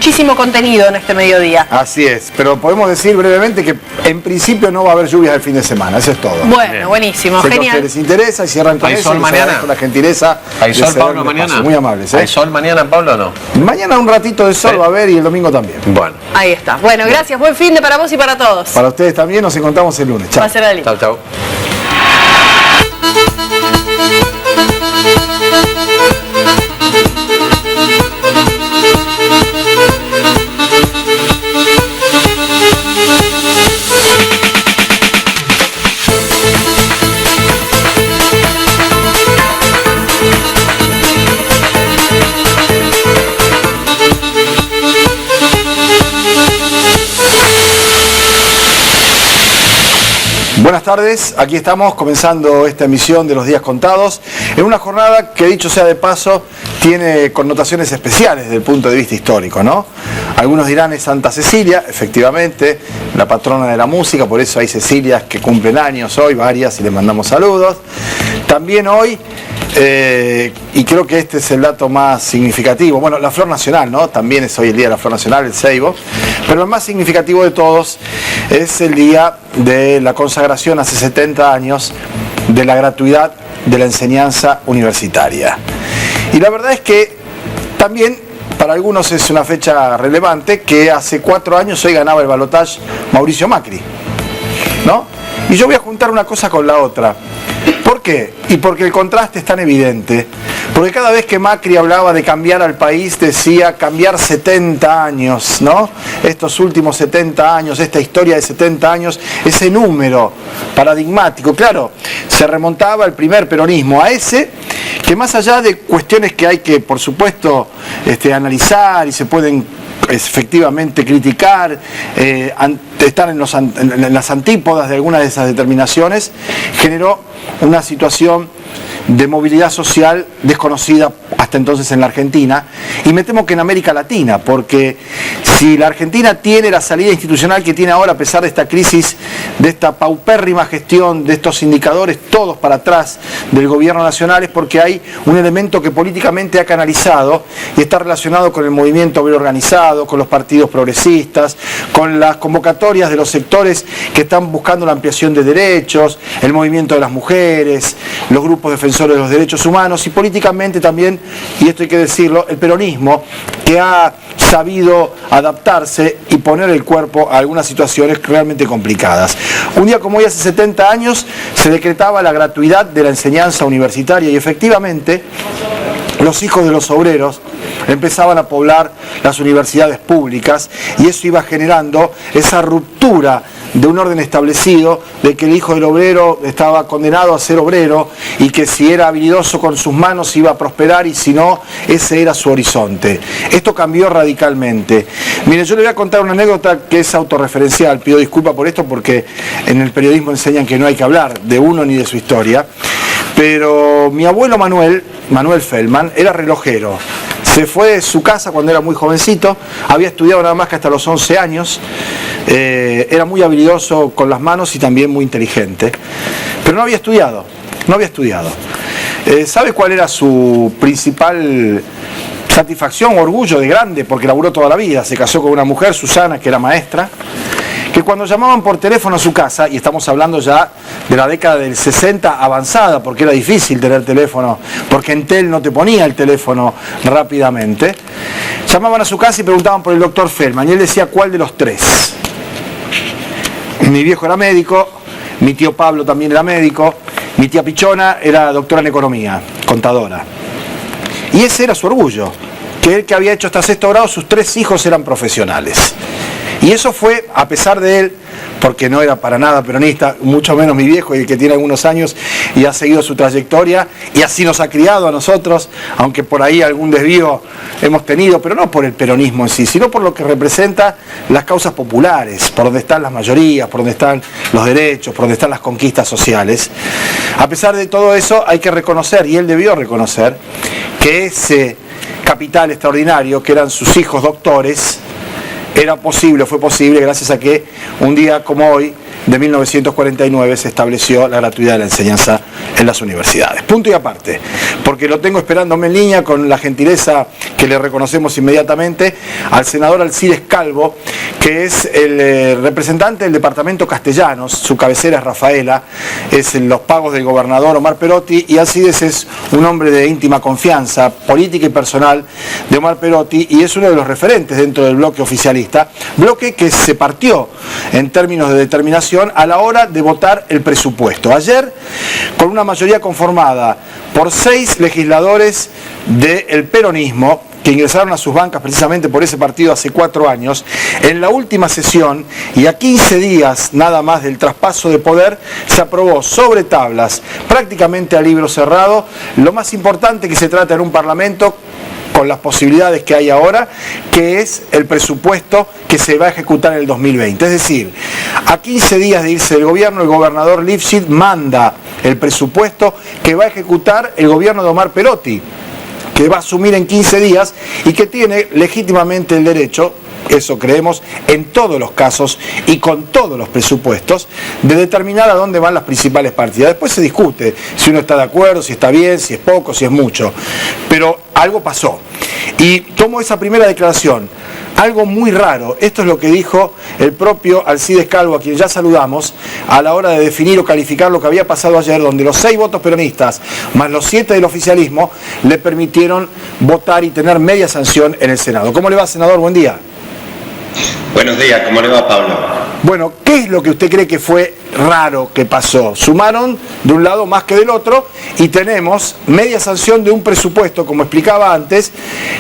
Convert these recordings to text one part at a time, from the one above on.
muchísimo contenido en este mediodía. Así es, pero podemos decir brevemente que en principio no va a haber lluvias el fin de semana, eso es todo. Bueno, Bien. buenísimo, Sé que a genial. ustedes les interesa y cierran con ¿Hay eso. sol y mañana? con la gentileza. ¿Hay de sol, ceder Pablo, el mañana? espacio. Muy amables, ¿Hay sol mañana, Pablo, o no? Mañana un ratito de sol Sí. va a haber y el domingo también. Bueno. Ahí está. Bueno, gracias. Buen fin de para vos y para todos. Para ustedes también, nos encontramos el lunes. Chao. Va a ser lindo. Chau, chau. Buenas tardes, aquí estamos comenzando esta emisión de Los Días Contados, en una jornada que, dicho sea de paso, tiene connotaciones especiales desde el punto de vista histórico, ¿no? Algunos dirán es Santa Cecilia, efectivamente, la patrona de la música, por eso hay Cecilias que cumplen años hoy, varias, y les mandamos saludos. También hoy, y creo que este es el dato más significativo, bueno, la flor nacional, ¿no? También es hoy el día de la flor nacional, el ceibo, pero el más significativo de todos es el día de la consagración hace 70 años de la gratuidad de la enseñanza universitaria. Y la verdad es que también para algunos es una fecha relevante que hace 4 años hoy ganaba el balotaje Mauricio Macri, ¿no? Y yo voy a juntar una cosa con la otra. ¿Por qué? Y porque el contraste es tan evidente. Porque cada vez que Macri hablaba de cambiar al país, decía cambiar 70 años, ¿no? Estos últimos 70 años, esta historia de 70 años, ese número paradigmático. Claro, se remontaba al primer peronismo, a ese que más allá de cuestiones que hay que, por supuesto, analizar y se pueden efectivamente criticar, estar en las antípodas de algunas de esas determinaciones, generó una situación de movilidad social desconocida hasta entonces en la Argentina, y me temo que en América Latina, porque si la Argentina tiene la salida institucional que tiene ahora a pesar de esta crisis, de esta paupérrima gestión, de estos indicadores todos para atrás del gobierno nacional, es porque hay un elemento que políticamente ha canalizado y está relacionado con el movimiento obrero organizado, con los partidos progresistas, con las convocatorias de los sectores que están buscando la ampliación de derechos, el movimiento de las mujeres, los grupos defensores de los derechos humanos, y políticamente también, y esto hay que decirlo, el peronismo, que ha sabido adaptarse y poner el cuerpo a algunas situaciones realmente complicadas. Un día como hoy, hace 70 años, se decretaba la gratuidad de la enseñanza universitaria y efectivamente los hijos de los obreros empezaban a poblar las universidades públicas, y eso iba generando esa ruptura de un orden establecido de que el hijo del obrero estaba condenado a ser obrero y que si era habilidoso con sus manos iba a prosperar, y si no, ese era su horizonte. Esto cambió radicalmente. Mire, yo le voy a contar una anécdota que es autorreferencial, pido disculpas por esto porque en el periodismo enseñan que no hay que hablar de uno ni de su historia, pero mi abuelo Manuel Feldman, era relojero. Se fue de su casa cuando era muy jovencito, había estudiado nada más que hasta los 11 años, era muy habilidoso con las manos y también muy inteligente, pero no había estudiado. ¿Sabe cuál era su principal satisfacción, orgullo de grande? Porque laburó toda la vida, se casó con una mujer, Susana, que era maestra, que cuando llamaban por teléfono a su casa, y estamos hablando ya de la década del 60 avanzada, porque era difícil tener teléfono, porque Entel no te ponía el teléfono rápidamente, llamaban a su casa y preguntaban por el doctor Feldman, y él decía cuál de los tres. Mi viejo era médico, mi tío Pablo también era médico, mi tía Pichona era doctora en economía, contadora. Y ese era su orgullo, que él, que había hecho hasta 6º grado, sus 3 hijos eran profesionales. Y eso fue, a pesar de él, porque no era para nada peronista, mucho menos mi viejo, el que tiene algunos años y ha seguido su trayectoria, y así nos ha criado a nosotros, aunque por ahí algún desvío hemos tenido, pero no por el peronismo en sí, sino por lo que representa las causas populares, por donde están las mayorías, por donde están los derechos, por donde están las conquistas sociales. A pesar de todo eso, hay que reconocer, y él debió reconocer, que ese capital extraordinario, que eran sus hijos doctores, era posible, fue posible gracias a que un día como hoy, de 1949, se estableció la gratuidad de la enseñanza en las universidades. Punto y aparte, porque lo tengo esperándome en línea con la gentileza que le reconocemos inmediatamente al senador Alcides Calvo, que es el representante del departamento Castellanos, su cabecera es Rafaela, es en los pagos del gobernador Omar Perotti, y Alcides es un hombre de íntima confianza política y personal de Omar Perotti, y es uno de los referentes dentro del bloque oficialista, bloque que se partió en términos de determinación a la hora de votar el presupuesto. Ayer, con una mayoría conformada por 6 legisladores del peronismo, que ingresaron a sus bancas precisamente por ese partido hace 4 años, en la última sesión, y a 15 días nada más del traspaso de poder, se aprobó sobre tablas, prácticamente a libro cerrado, lo más importante que se trata en un parlamento con las posibilidades que hay ahora, que es el presupuesto que se va a ejecutar en el 2020. Es decir, a 15 días de irse del gobierno, el gobernador Lifshitz manda el presupuesto que va a ejecutar el gobierno de Omar Perotti, que va a asumir en 15 días y que tiene legítimamente el derecho, eso creemos, en todos los casos y con todos los presupuestos, de determinar a dónde van las principales partidas. Después se discute si uno está de acuerdo, si está bien, si es poco, si es mucho, pero algo pasó. Y tomo esa primera declaración, algo muy raro, esto es lo que dijo el propio Alcides Calvo, a quien ya saludamos, a la hora de definir o calificar lo que había pasado ayer, donde los 6 votos peronistas, más los 7 del oficialismo, le permitieron votar y tener media sanción en el Senado. ¿Cómo le va, senador? Buen día. Buenos días, ¿cómo le va, Pablo? Bueno, ¿qué es lo que usted cree que fue raro que pasó? Sumaron de un lado más que del otro y tenemos media sanción de un presupuesto, como explicaba antes,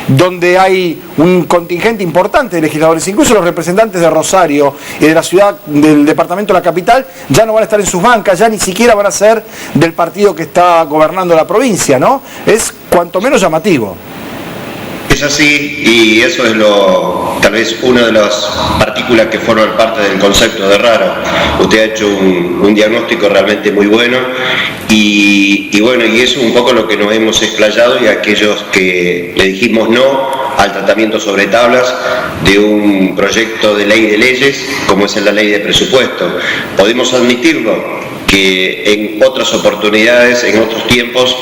donde hay un contingente importante de legisladores, incluso los representantes de Rosario y de la ciudad, del departamento de la capital, ya no van a estar en sus bancas, ya ni siquiera van a ser del partido que está gobernando la provincia, ¿no? Es cuanto menos llamativo. Es así, y eso es tal vez una de las partículas que forman parte del concepto de raro. Usted ha hecho un diagnóstico realmente muy bueno y bueno, y eso es un poco lo que nos hemos explayado, y aquellos que le dijimos no al tratamiento sobre tablas de un proyecto de ley de leyes como es la ley de presupuesto. Podemos admitirlo, que en otras oportunidades, en otros tiempos,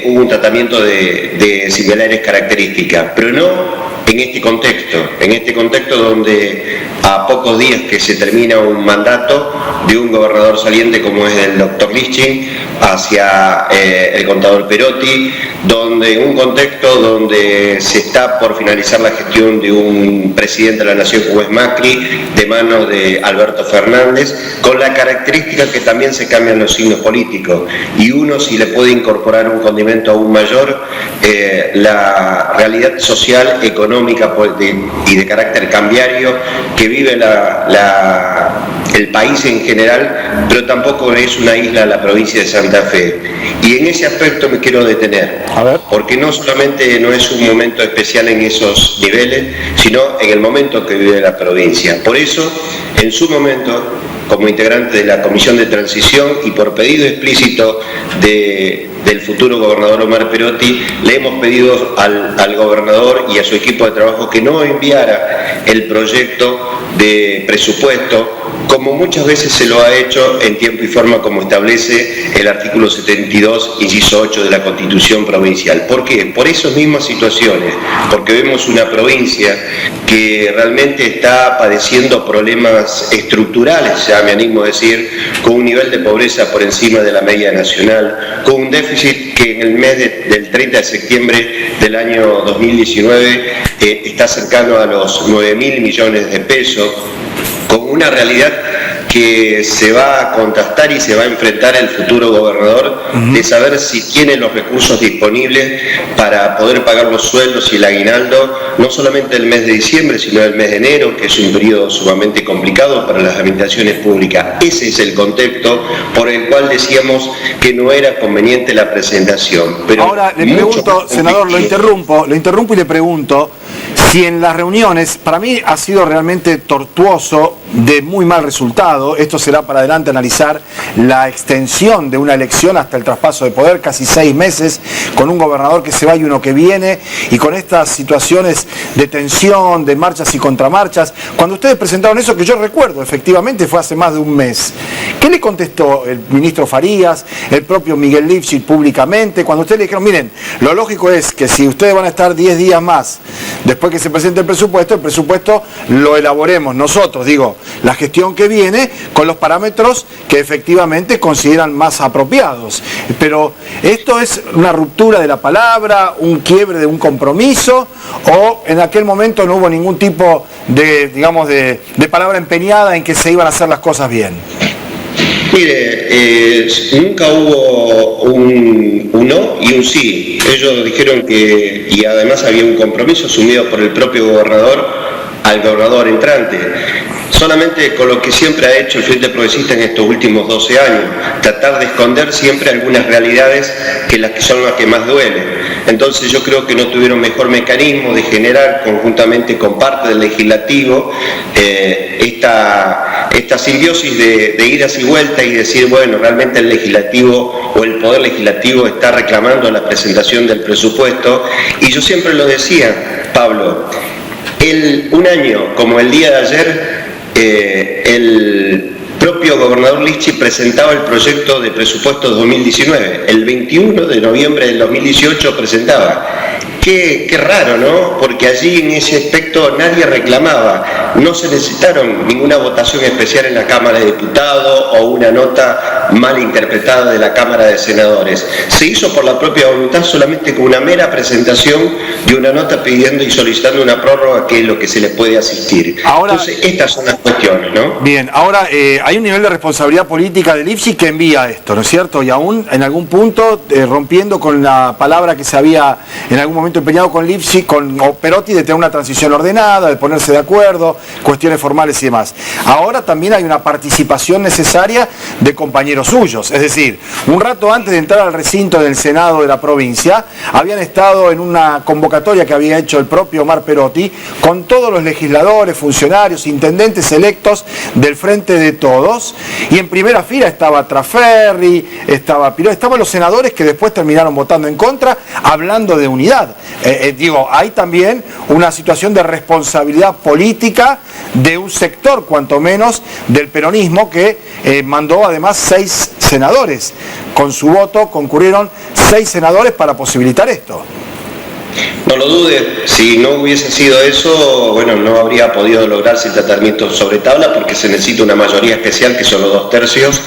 hubo un tratamiento de similares características, pero no en este contexto donde a pocos días que se termina un mandato de un gobernador saliente como es el doctor Lifshitz hacia el contador Perotti, donde un contexto donde se está por finalizar la gestión de un presidente de la nación como es Macri, de manos de Alberto Fernández, con la característica que también se cambian los signos políticos, y uno, si le puede incorporar un condimento aún mayor, la realidad social, económica y de carácter cambiario que vive el país en general, pero tampoco es una isla la provincia de Santa Fe. Y en ese aspecto me quiero detener, porque no solamente no es un momento especial en esos niveles, sino en el momento que vive la provincia. Por eso, en su momento, como integrante de la Comisión de Transición y por pedido explícito del futuro gobernador Omar Perotti, le hemos pedido al gobernador y a su equipo de trabajo que no enviara el proyecto de presupuesto, como muchas veces se lo ha hecho en tiempo y forma, como establece el artículo 72, inciso 8 de la Constitución provincial. ¿Por qué? Por esas mismas situaciones, porque vemos una provincia que realmente está padeciendo problemas estructurales, ya me animo a decir, con un nivel de pobreza por encima de la media nacional, con un déficit que en el mes del 30 de septiembre del año 2019 está cercano a los 9.000 millones de pesos, con una realidad que se va a contrastar y se va a enfrentar el futuro gobernador, de saber si tiene los recursos disponibles para poder pagar los sueldos y el aguinaldo, no solamente el mes de diciembre, sino el mes de enero, que es un periodo sumamente complicado para las administraciones públicas. Ese es el contexto por el cual decíamos que no era conveniente la presentación. Pero ahora le pregunto, senador, lo interrumpo y le pregunto si en las reuniones, para mí ha sido realmente tortuoso de muy mal resultado. Esto será para adelante analizar la extensión de una elección hasta el traspaso de poder, casi 6 meses, con un gobernador que se va y uno que viene, y con estas situaciones de tensión, de marchas y contramarchas. Cuando ustedes presentaron eso, que yo recuerdo, efectivamente fue hace más de un mes, ¿qué le contestó el ministro Farías, el propio Miguel Lifschit públicamente, cuando ustedes le dijeron, miren, lo lógico es que si ustedes van a estar 10 días más después que se presente el presupuesto lo elaboremos nosotros, digo, la gestión que viene, con los parámetros que efectivamente consideran más apropiados? Pero esto es una ruptura de la palabra, un quiebre de un compromiso, o en aquel momento no hubo ningún tipo de, digamos, de palabra empeñada en que se iban a hacer las cosas bien. Mire, nunca hubo un no y un sí. Ellos dijeron que, y además había un compromiso asumido por el propio gobernador al gobernador entrante. Solamente con lo que siempre ha hecho el Frente Progresista en estos últimos 12 años, tratar de esconder siempre algunas realidades que son las que más duelen. Entonces yo creo que no tuvieron mejor mecanismo de generar conjuntamente con parte del legislativo esta simbiosis de idas y vueltas y decir, bueno, realmente el legislativo o el poder legislativo está reclamando la presentación del presupuesto. Y yo siempre lo decía, Pablo, un año como el día de ayer, el propio gobernador Lifschit presentaba el proyecto de presupuesto de 2019. El 21 de noviembre del 2018 presentaba. Qué raro, ¿no? Porque allí en ese aspecto nadie reclamaba. No se necesitaron ninguna votación especial en la Cámara de Diputados o una nota mal interpretada de la Cámara de Senadores. Se hizo por la propia voluntad, solamente con una mera presentación de una nota pidiendo y solicitando una prórroga, que es lo que se le puede asistir. Ahora, entonces, estas son las cuestiones, ¿no? Bien, ahora hay un nivel de responsabilidad política de Lifschit que envía esto, ¿no es cierto? Y aún en algún punto rompiendo con la palabra que se había en algún momento empeñado con Lifschit, con Perotti, de tener una transición ordenada, de ponerse de acuerdo, cuestiones formales y demás. Ahora también hay una participación necesaria de compañeros suyos, es decir, un rato antes de entrar al recinto del Senado de la provincia, habían estado en una convocatoria que había hecho el propio Omar Perotti, con todos los legisladores, funcionarios, intendentes electos del Frente de Todos, y en primera fila estaba Traferri, estaba Piró, estaban los senadores que después terminaron votando en contra, hablando de unidad. Hay también una situación de responsabilidad política de un sector, cuanto menos, del peronismo, que mandó además 6 senadores. Con su voto concurrieron 6 senadores para posibilitar esto. No lo dude, si no hubiese sido eso, bueno, no habría podido lograrse el tratamiento sobre tabla, porque se necesita una mayoría especial, que son los 2/3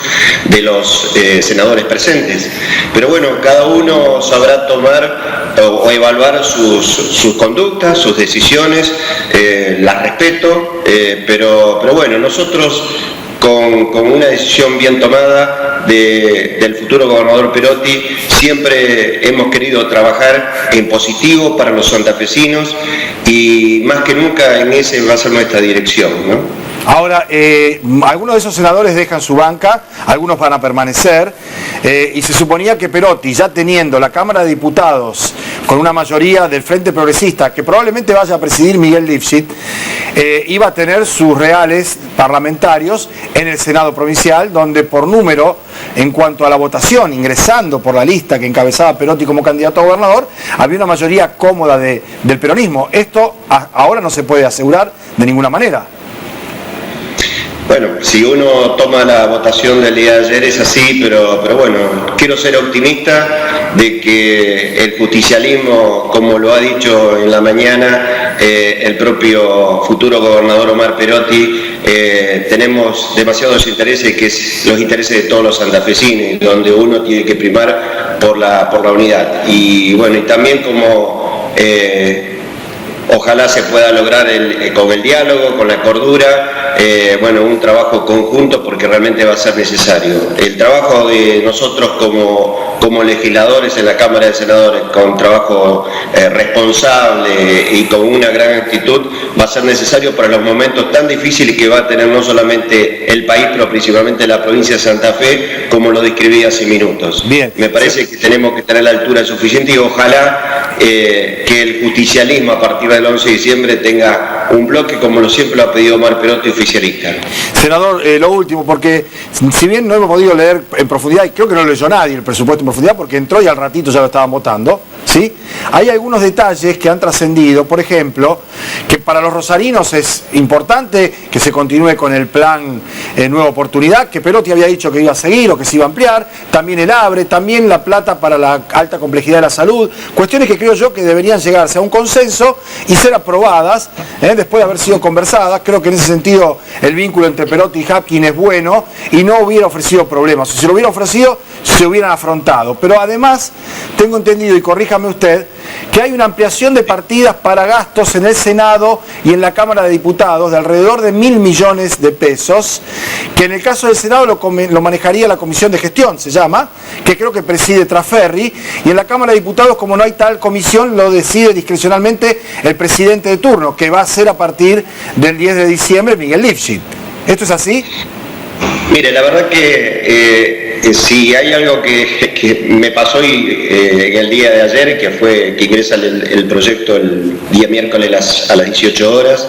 de los senadores presentes. Pero bueno, cada uno sabrá tomar o evaluar sus conductas, sus decisiones, las respeto, pero bueno, nosotros con una decisión bien tomada del futuro gobernador Perotti, siempre hemos querido trabajar en positivo para los santafesinos, y más que nunca en ese va a ser nuestra dirección, ¿no? Ahora, algunos de esos senadores dejan su banca, algunos van a permanecer, y se suponía que Perotti, ya teniendo la Cámara de Diputados con una mayoría del Frente Progresista, que probablemente vaya a presidir Miguel Lifschit, iba a tener sus reales parlamentarios en el Senado provincial, donde por número, en cuanto a la votación, ingresando por la lista que encabezaba Perotti como candidato a gobernador, había una mayoría cómoda del peronismo. Esto ahora no se puede asegurar de ninguna manera. Bueno, si uno toma la votación del día de ayer es así, pero bueno, quiero ser optimista de que el justicialismo, como lo ha dicho en la mañana el propio futuro gobernador Omar Perotti, tenemos demasiados intereses, que es los intereses de todos los santafesinos, donde uno tiene que primar por la unidad. Y bueno, y también como ojalá se pueda lograr con el diálogo, con la cordura, un trabajo conjunto, porque realmente va a ser necesario. El trabajo de nosotros como legisladores en la Cámara de Senadores, con trabajo responsable y con una gran actitud, va a ser necesario para los momentos tan difíciles que va a tener no solamente el país, pero principalmente la provincia de Santa Fe, como lo describí hace minutos. Bien. Me parece que tenemos que tener la altura suficiente, y ojalá que el justicialismo, a partir de del 11 de diciembre tenga un bloque como siempre lo ha pedido Omar Perotti, oficialista. Senador, lo último, porque si bien no hemos podido leer en profundidad, y creo que no lo leyó nadie el presupuesto en profundidad, porque entró y al ratito ya lo estaban votando, ¿sí? Hay algunos detalles que han trascendido, por ejemplo, que para los rosarinos es importante que se continúe con el plan Nueva Oportunidad, que Perotti había dicho que iba a seguir o que se iba a ampliar, también el ABRE, también la plata para la alta complejidad de la salud, cuestiones que creo yo que deberían llegarse a un consenso y ser aprobadas, después de haber sido conversadas. Creo que en ese sentido el vínculo entre Perotti y Hapkin es bueno y no hubiera ofrecido problemas. Si lo hubiera ofrecido, se hubieran afrontado. Pero además, tengo entendido, y corríjame usted, que hay una ampliación de partidas para gastos en el Senado y en la Cámara de Diputados de alrededor de 1.000 millones de pesos, que en el caso del Senado lo manejaría la Comisión de Gestión, se llama, que creo que preside Traferri, y en la Cámara de Diputados, como no hay tal comisión, lo decide discrecionalmente el presidente de turno, que va a ser a partir del 10 de diciembre Miguel Lifshitz. ¿Esto es así? Mire, la verdad que si hay algo que me pasó hoy, en el día de ayer, que fue que ingresa el proyecto el día miércoles a las 18 horas,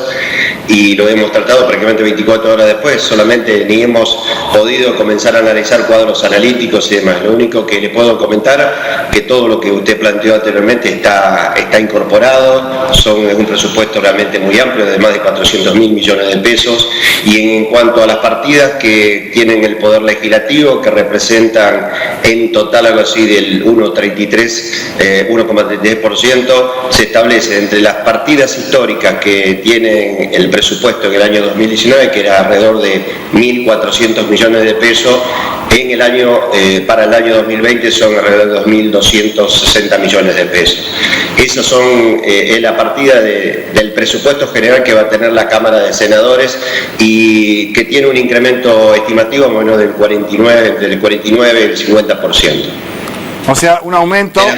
y lo hemos tratado prácticamente 24 horas después, solamente ni hemos podido comenzar a analizar cuadros analíticos y demás. Lo único que le puedo comentar, que todo lo que usted planteó anteriormente está incorporado, es un presupuesto realmente muy amplio, de más de 400.000 millones de pesos, y en cuanto a las partidas que tienen el Poder Legislativo, que representan en total algo así del 1,33%, se establece entre las partidas históricas que tienen el presupuesto en el año 2019, que era alrededor de 1.400 millones de pesos, en el año, para el año 2020 son alrededor de 2.260 millones de pesos. Esas son la partida del presupuesto general que va a tener la Cámara de Senadores, y que tiene un incremento estimativo más o menos del 49 y el 50%. O sea, un aumento... En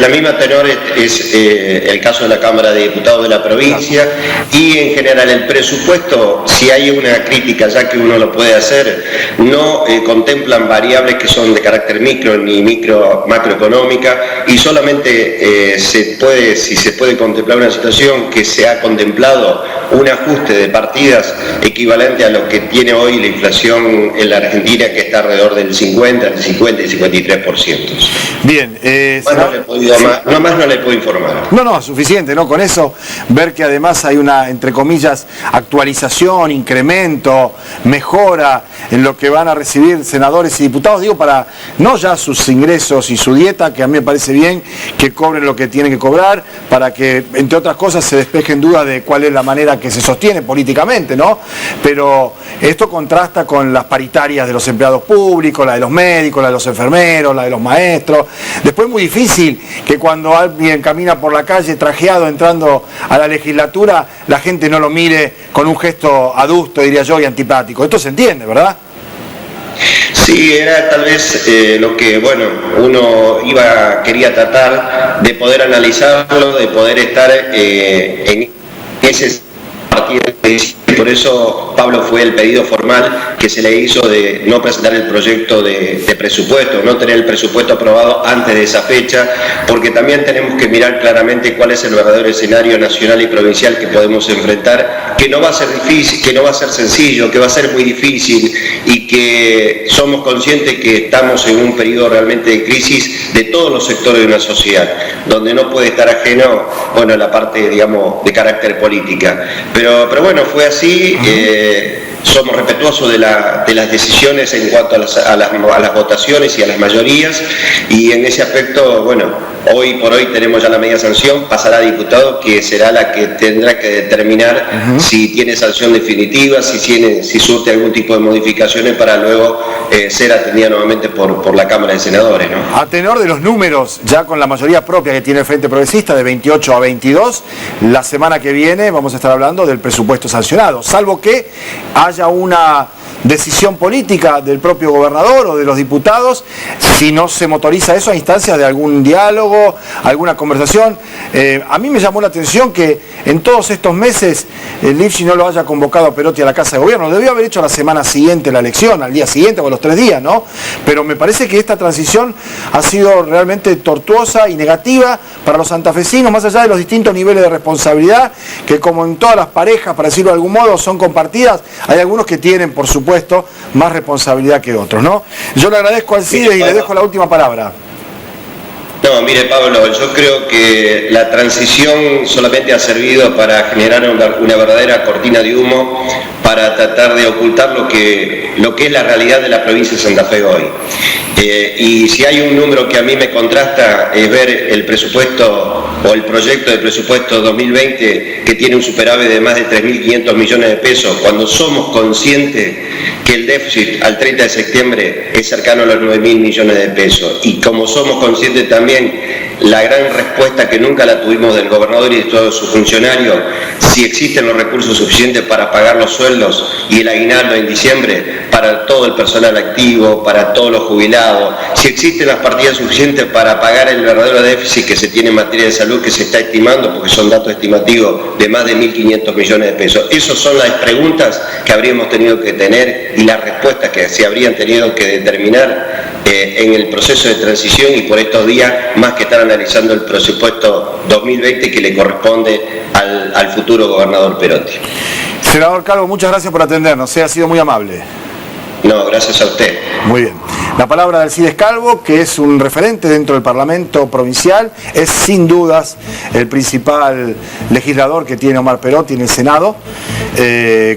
la misma tenor es el caso de la Cámara de Diputados de la provincia, y en general el presupuesto, si hay una crítica, ya que uno lo puede hacer, no contemplan variables que son de carácter micro ni macroeconómica, y solamente si se puede contemplar una situación que se ha contemplado un ajuste de partidas equivalente a lo que tiene hoy la inflación en la Argentina, que está alrededor del 50 y 53%. Bien, no más no le puedo informar. No, suficiente, ¿no? Con eso, ver que además hay una, entre comillas, actualización, incremento, mejora en lo que van a recibir senadores y diputados, digo, para no ya sus ingresos y su dieta, que a mí me parece bien que cobren lo que tienen que cobrar, para que, entre otras cosas, se despejen dudas de cuál es la manera que se sostiene políticamente, ¿no? Pero esto contrasta con las paritarias de los empleados públicos, la de los médicos, la de los enfermeros, la de los maestros. Después es muy difícil que cuando alguien camina por la calle trajeado entrando a la legislatura, la gente no lo mire con un gesto adusto, diría yo, y antipático. Esto se entiende, ¿verdad? Sí, era tal vez lo que, uno quería tratar de poder analizarlo, de poder estar en ese partido. Por eso, Pablo, fue el pedido formal que se le hizo de no presentar el proyecto de presupuesto, no tener el presupuesto aprobado antes de esa fecha, porque también tenemos que mirar claramente cuál es el verdadero escenario nacional y provincial que podemos enfrentar, que no va a ser difícil, que no va a ser sencillo, que va a ser muy difícil, y que somos conscientes que estamos en un periodo realmente de crisis de todos los sectores de una sociedad, donde no puede estar ajeno, la parte, digamos, de carácter política. Pero fue así. Somos respetuosos de las decisiones en cuanto a las votaciones y a las mayorías, y en ese aspecto, hoy por hoy tenemos ya la media sanción, pasará a diputado, que será la que tendrá que determinar si tiene sanción definitiva, si surte algún tipo de modificaciones para luego ser atendida nuevamente por la Cámara de Senadores, ¿no? A tenor de los números, ya con la mayoría propia que tiene el Frente Progresista, de 28 a 22, la semana que viene vamos a estar hablando del presupuesto sancionado, salvo que haya una decisión política del propio gobernador o de los diputados, si no se motoriza eso a instancias de algún diálogo, alguna conversación. A mí me llamó la atención que en todos estos meses el Lifshitz no lo haya convocado a Perotti a la Casa de Gobierno. Lo debió haber hecho la semana siguiente la elección, al día siguiente o a los 3 días, ¿no? Pero me parece que esta transición ha sido realmente tortuosa y negativa para los santafesinos, más allá de los distintos niveles de responsabilidad, que como en todas las parejas, para decirlo de algún modo, son compartidas. Hay algunos que tienen, por supuesto, más responsabilidad que otros, ¿no? Yo le agradezco al CIDE y le dejo la última palabra. No, mire Pablo, yo creo que la transición solamente ha servido para generar una verdadera cortina de humo, para tratar de ocultar lo que es la realidad de la provincia de Santa Fe hoy. Y si hay un número que a mí me contrasta es ver el presupuesto o el proyecto de presupuesto 2020 que tiene un superávit de más de 3.500 millones de pesos, cuando somos conscientes que el déficit al 30 de septiembre es cercano a los 9.000 millones de pesos. Y como somos conscientes también la gran respuesta que nunca la tuvimos del gobernador y de todos sus funcionarios, si existen los recursos suficientes para pagar los sueldos y el aguinaldo en diciembre para todo el personal activo, para todos los jubilados, si existen las partidas suficientes para pagar el verdadero déficit que se tiene en materia de salud, que se está estimando, porque son datos estimativos de más de 1.500 millones de pesos. Esas son las preguntas que habríamos tenido que tener y las respuestas que se habrían tenido que determinar en el proceso de transición, y por estos días más que estar analizando el presupuesto 2020 que le corresponde al futuro gobernador Perotti. Senador Calvo, muchas gracias por atendernos, ha sido muy amable. No, gracias a usted. Muy bien. La palabra del Alcides Calvo, que es un referente dentro del Parlamento provincial, es sin dudas el principal legislador que tiene Omar Perotti en el Senado,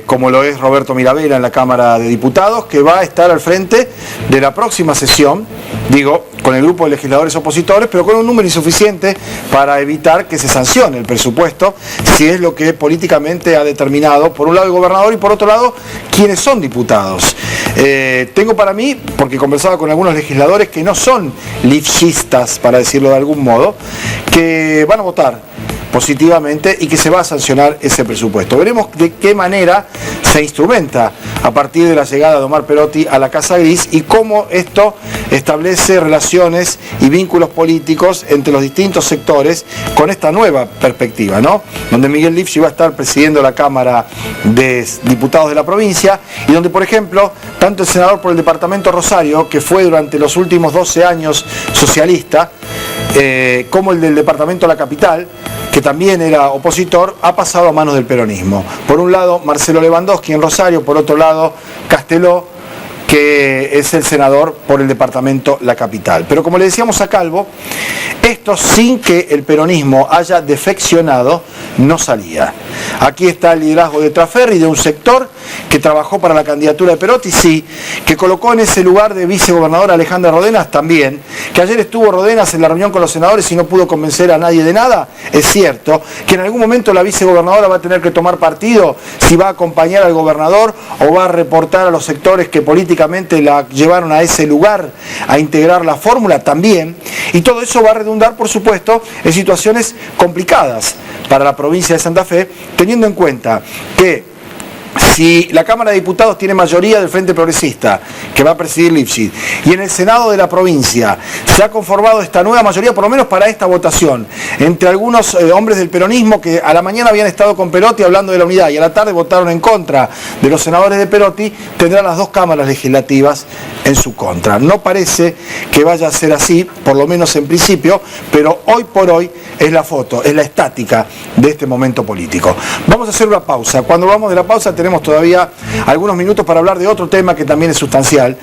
como lo es Roberto Mirabella en la Cámara de Diputados, que va a estar al frente de la próxima sesión, digo, con el grupo de legisladores opositores, pero con un número insuficiente para evitar que se sancione el presupuesto, si es lo que políticamente ha determinado, por un lado el gobernador y por otro lado, quienes son diputados. Tengo para mí, porque conversaba con algunos legisladores que no son lifshittistas, para decirlo de algún modo, que van a votar positivamente y que se va a sancionar ese presupuesto. Veremos de qué manera se instrumenta a partir de la llegada de Omar Perotti a la Casa Gris y cómo esto establece relaciones y vínculos políticos entre los distintos sectores con esta nueva perspectiva, ¿no? Donde Miguel Lifshitz va a estar presidiendo la Cámara de Diputados de la provincia y donde, por ejemplo, tanto el senador por el departamento Rosario, que fue durante los últimos 12 años socialista, como el del departamento de la capital, que también era opositor, ha pasado a manos del peronismo. Por un lado, Marcelo Lewandowski en Rosario, por otro lado, Casteló, que es el senador por el departamento La Capital. Pero como le decíamos a Calvo, esto sin que el peronismo haya defeccionado, no salía. Aquí está el liderazgo de Traferri, de un sector que trabajó para la candidatura de Perotti, sí, que colocó en ese lugar de vicegobernador a Alejandra Rodenas también, que ayer estuvo Rodenas en la reunión con los senadores y no pudo convencer a nadie de nada, es cierto, que en algún momento la vicegobernadora va a tener que tomar partido si va a acompañar al gobernador o va a reportar a los sectores que políticamente la llevaron a ese lugar a integrar la fórmula también, y todo eso va a redundar, por supuesto, en situaciones complicadas para la provincia de Santa Fe, teniendo en cuenta que si la Cámara de Diputados tiene mayoría del Frente Progresista, que va a presidir Lifshitz, y en el Senado de la provincia se ha conformado esta nueva mayoría, por lo menos para esta votación, entre algunos hombres del peronismo que a la mañana habían estado con Perotti hablando de la unidad y a la tarde votaron en contra de los senadores de Perotti, tendrán las dos cámaras legislativas en su contra. No parece que vaya a ser así, por lo menos en principio, pero hoy por hoy es la foto, es la estática de este momento político. Vamos a hacer una pausa. Cuando vamos de la pausa tenemos todavía algunos minutos para hablar de otro tema que también es sustancial,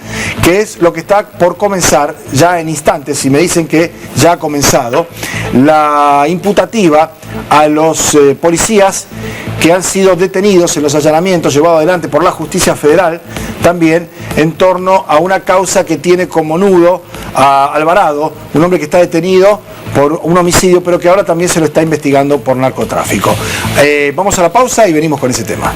que es lo que está por comenzar ya en instantes, si me dicen que ya ha comenzado, la imputativa a los policías que han sido detenidos en los allanamientos llevados adelante por la Justicia Federal, también en torno a una causa que tiene como nudo a Alvarado, un hombre que está detenido por un homicidio, pero que ahora también se lo está investigando por narcotráfico. Vamos a la pausa y venimos con ese tema.